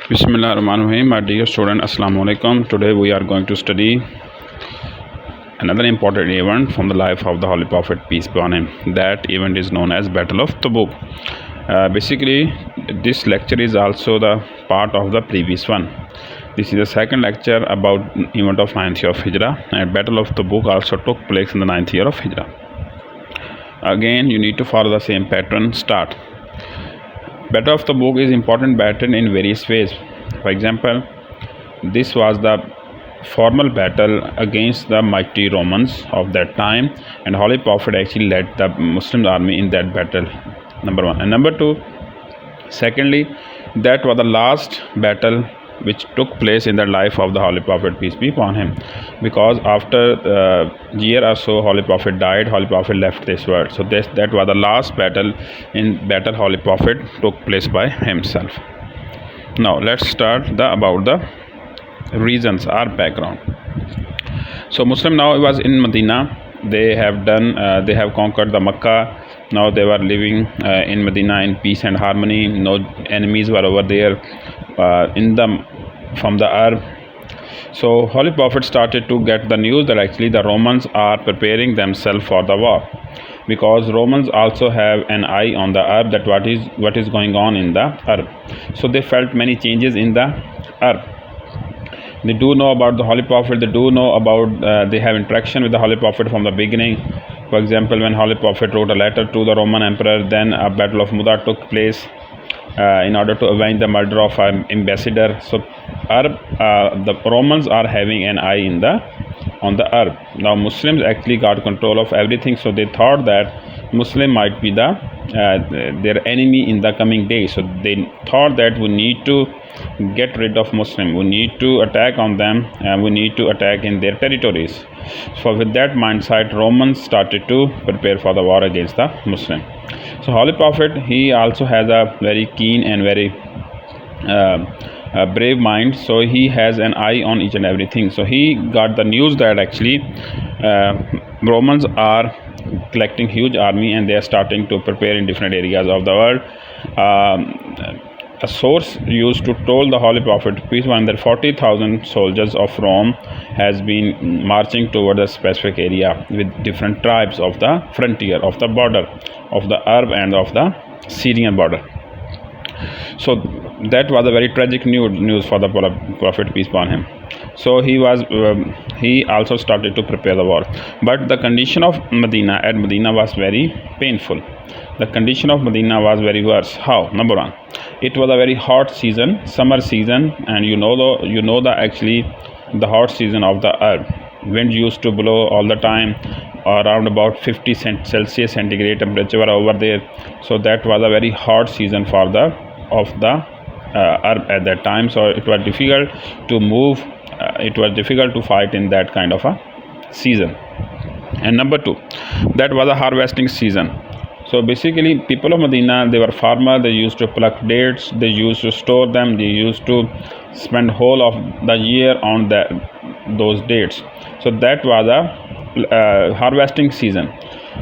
Bismillahirrahmanirrahim. My dear student, Assalamu alaikum. Today we are going to study another important event from the life of the Holy Prophet, peace be upon him. That event is known as Battle of Tubuk. Basically, this lecture is also the part of the previous one. This is the second lecture about event of 9th year of Hijrah, and Battle of Tubuk also took place in the 9th year of Hijrah. Again, you need to follow the same pattern. Start. Battle of Tubuk is important battle in various ways. For example, this was the formal battle against the mighty Romans of that time, and Holy Prophet actually led the Muslim army in that battle. Number one. And number two, secondly, that was the last battle which took place in the life of the Holy Prophet, peace be upon him, because after a year or so Holy Prophet died, Holy Prophet left this world. So that was the last battle Holy Prophet took place by himself. Now let's start about the reasons or background. So Muslim now was in Medina. They have conquered the Makkah. Now they were living in Medina in peace and harmony. No enemies were over there from the Arab. So Holy Prophet started to get the news that actually the Romans are preparing themselves for the war, because Romans also have an eye on the Arab, that what is going on in the Arab. So they felt many changes in the Arab. They do know about the Holy Prophet. They do know about they have interaction with the Holy Prophet from the beginning. For example, when Holy Prophet wrote a letter to the Roman Emperor, then a battle of Muda took place in order to avenge the murder of an ambassador. So the Romans are having an eye on the Arab. Now Muslims actually got control of everything, so they thought that Muslim might be their enemy in the coming days. So they thought that we need to get rid of Muslim, we need to attack on them, and we need to attack in their territories. So with that mindset, Romans started to prepare for the war against the Muslim. So Holy Prophet, he also has a very keen and very brave mind, so he has an eye on each and everything. So he got the news that actually Romans are collecting huge army and they are starting to prepare in different areas of the world. A source used to told the Holy Prophet, peace be upon him, that 40,000 soldiers of Rome has been marching toward a specific area with different tribes of the frontier, of the border of the Arab and of the Syrian border. So that was a very tragic news for the Prophet, peace be upon him. So he also started to prepare the war. But the condition of Medina was very painful. The condition of Medina was very worse. How? Number one, it was a very hot season, summer season, and you know the hot season of the Arab. Wind used to blow all the time, around about 50 Celsius centigrade temperature were over there. So that was a very hot season for the Arab at that time. So it was difficult to move. It was difficult to fight in that kind of a season. And number two, that was a harvesting season. So basically, people of Medina, they were farmers. They used to pluck dates. They used to store them. They used to spend whole of the year on those dates. So that was a harvesting season.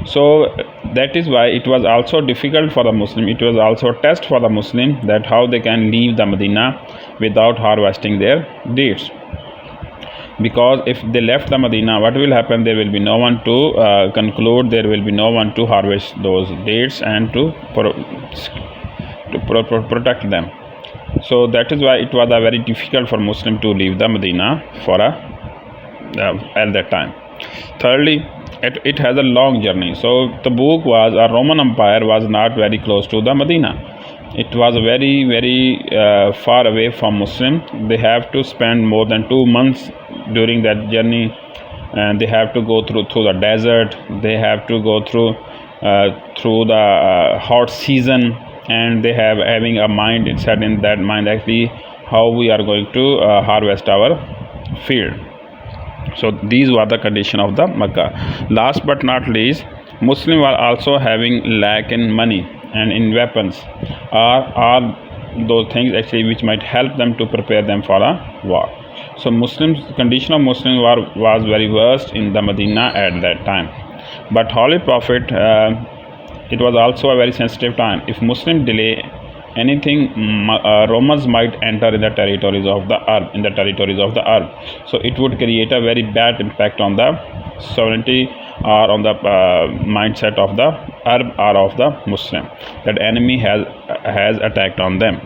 So that is why it was also difficult for the Muslim. It was also a test for the Muslim, that how they can leave the Medina without harvesting their dates. Because if they left the Medina, what will happen? There will be no one to conclude. There will be no one to harvest those dates and to protect them. So that is why it was very difficult for Muslim to leave the Medina at that time. Thirdly, it has a long journey. So Tubuk was, a Roman Empire was not very close to the Medina. It was very, very far away from Muslim. They have to spend more than 2 months during that journey, and they have to go through the desert. They have to go through the hot season, and they having a mind. It's set in that mind actually how we are going to harvest our field. So these were the condition of the Makkah. Last but not least, Muslims were also having lack in money and in weapons, are those things actually which might help them to prepare them for a war. So condition of Muslims was very worst in the Medina at that time. But Holy Prophet, it was also a very sensitive time. If Muslim delay anything Romans might enter in the territories of the Arab. So it would create a very bad impact on the sovereignty or on the mindset of the Arab or of the Muslim, that enemy has attacked on them.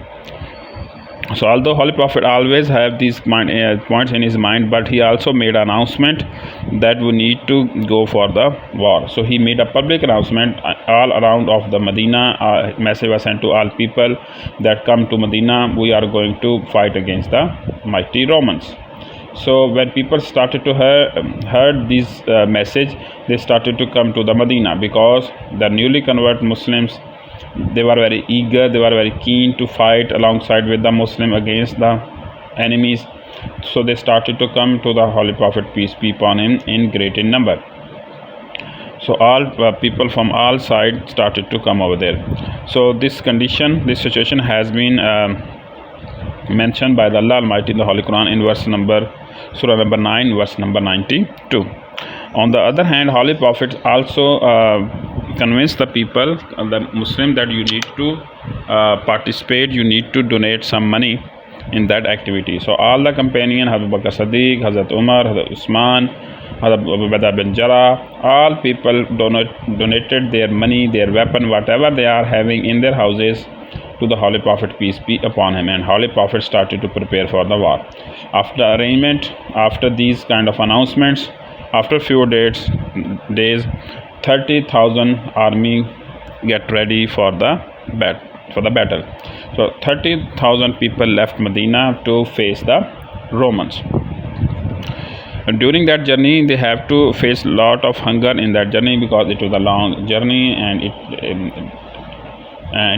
So although Holy Prophet always have these points in his mind, but he also made an announcement that we need to go for the war. So he made a public announcement all around of the Medina. Message was sent to all people that come to Medina, we are going to fight against the mighty Romans. So when people started to heard this message, they started to come to the Medina, because the newly converted Muslims, they were very eager, they were very keen to fight alongside with the Muslim against the enemies. So they started to come to the Holy Prophet, peace be upon him, in great in number. So all people from all sides started to come over there. So this situation has been mentioned by the Allah Almighty in the Holy Quran in Surah number 9, verse number 92. On the other hand, Holy Prophet also convinced the people, the Muslim, that you need to participate, you need to donate some money in that activity. So all the companions, Hazrat Bakr Siddiq, Hazrat Umar, Hazrat Usman, Hazrat Abu Bakr bin Jarrah, all people donated their money, their weapon, whatever they are having in their houses, to the Holy Prophet, peace be upon him. And Holy Prophet started to prepare for the war. After arrangement, after these kind of announcements, after few days, 30,000 army get ready for the battle. So 30,000 people left Medina to face the Romans. And during that journey, they have to face a lot of hunger in that journey, because it was a long journey and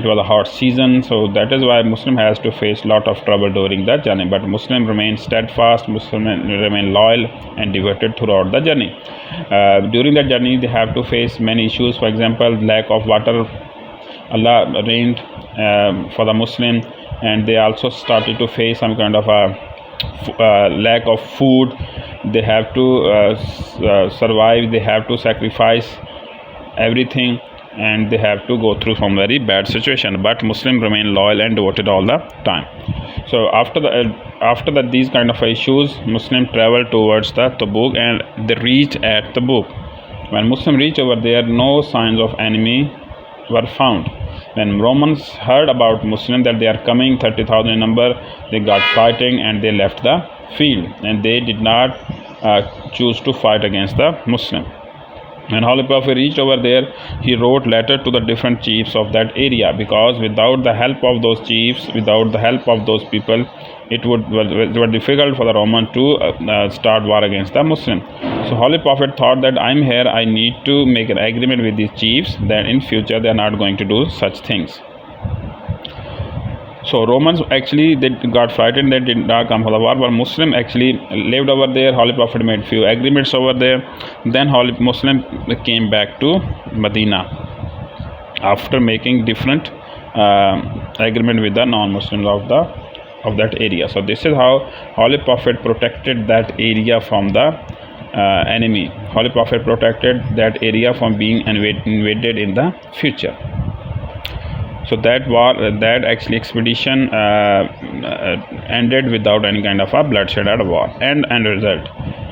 it was a hot season. So that is why Muslim has to face a lot of trouble during that journey. But Muslim remain steadfast, Muslim remain loyal and devoted throughout the journey. During that journey, they have to face many issues. For example, lack of water. Allah rained for the Muslim, and they also started to face some kind of a lack of food. They have to survive, they have to sacrifice everything, and they have to go through some very bad situation. But Muslim remain loyal and devoted all the time. So after these kind of issues, Muslim travel towards the Tubuk, and they reach at Tubuk. When Muslim reach over there, no signs of enemy were found. When Romans heard about Muslim, that they are coming, 30,000 in number, they got fighting and they left the field, and they did not choose to fight against the Muslim. When Holy Prophet reached over there, he wrote letter to the different chiefs of that area, because without the help of those chiefs, without the help of those people, it was difficult for the Roman to start war against the Muslim. So Holy Prophet thought that I'm here, I need to make an agreement with these chiefs that in future they are not going to do such things. So Romans actually, they got frightened, they did not come for the war, but Muslim actually lived over there. Holy Prophet made few agreements over there. Then Holy Muslim came back to Medina after making different agreement with the non-Muslims of that area. So this is how Holy Prophet protected that area from the enemy. Holy Prophet protected that area from being invaded in the future. So that actually expedition ended without any kind of a bloodshed at a war. And result,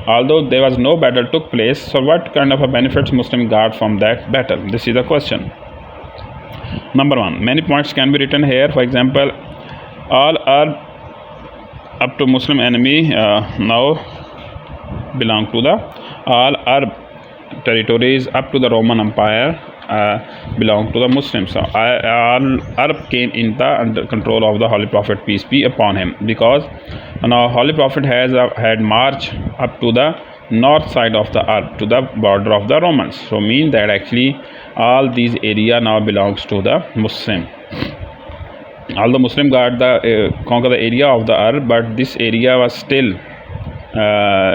although there was no battle took place, so what kind of a benefits Muslim got from that battle? This is the question. Number one, many points can be written here. For example, all are up to Muslim enemy now belong to the all Arab territories up to the Roman Empire belong to the Muslims. So all Arab came under control of the Holy Prophet, peace be upon him, because now Holy Prophet had marched up to the north side of the Arab, to the border of the Romans. So mean that actually all these area now belongs to the Muslim. Although Muslim got conquer the area of the Arab, but this area was still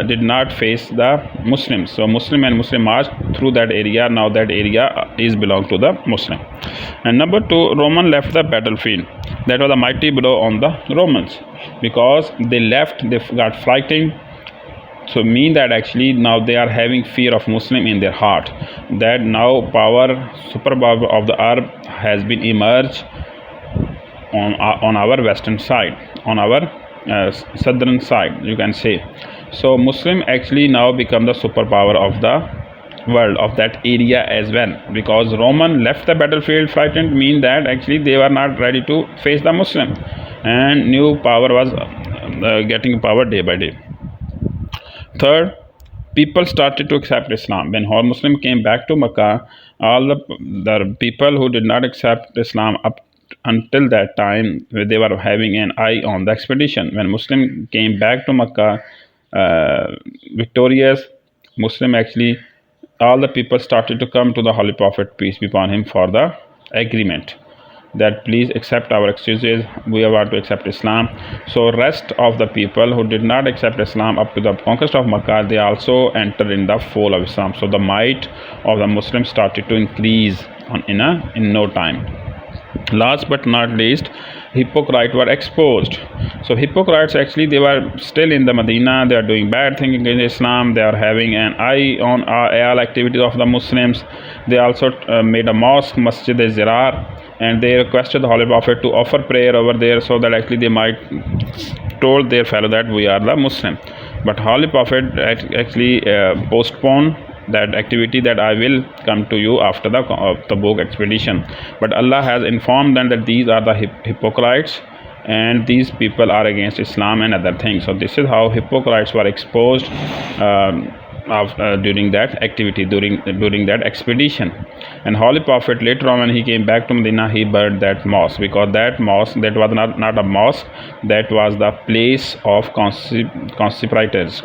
did not face the Muslims. So Muslim and Muslim marched through that area. Now that area is belong to the Muslim. And number two, Roman left the battlefield. That was a mighty blow on the Romans, because they left, they got frightened. So mean that actually now they are having fear of Muslim in their heart, that now superpower of the Arab has been emerged, on our western side, on our southern side, you can say. So Muslim actually now become the superpower of the world, of that area as well, because Roman left the battlefield frightened, mean that actually they were not ready to face the Muslim, and new power was getting power day by day. Third, people started to accept Islam. When all Muslim came back to Makkah, all the people who did not accept Islam up until that time, they were having an eye on the expedition. When Muslim came back to Makkah victorious, Muslim actually, all the people started to come to the Holy Prophet, peace be upon him, for the agreement that please accept our excuses, we want to accept Islam. So rest of the people who did not accept Islam up to the conquest of Makkah, they also entered in the fold of Islam. So the might of the Muslims started to increase in no time. Last but not least, hypocrites were exposed. So hypocrites actually, they were still in the Medina, they are doing bad things against Islam, they are having an eye on all activities of the Muslims. They also made a mosque, Masjid al-Zirar, and they requested the Holy Prophet to offer prayer over there, so that actually they might told their fellow that we are the Muslim. But Holy Prophet actually postponed that activity, that I will come to you after the Tubuk expedition. But Allah has informed them that these are the hypocrites, and these people are against Islam and other things. So this is how hypocrites were exposed during that activity, during that expedition. And Holy Prophet later on, when he came back to Medina, he burned that mosque, because that mosque, that was not a mosque, that was the place of conspirators.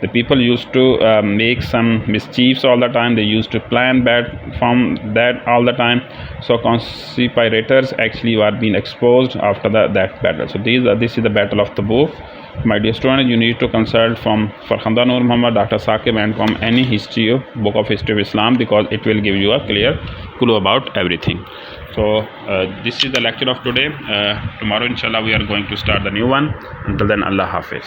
The people used to make some mischiefs all the time, they used to plan bad from that all the time. So conspirators actually were being exposed after that battle. So this is the battle of Tubuk. My dear student, you need to consult from Frkhanda Noor Muhammad, Dr Saqib, and from any book of history of Islam, because it will give you a clear clue about everything. So this is the lecture of today. Tomorrow inshallah we are going to start the new one. Until then, Allah Hafiz.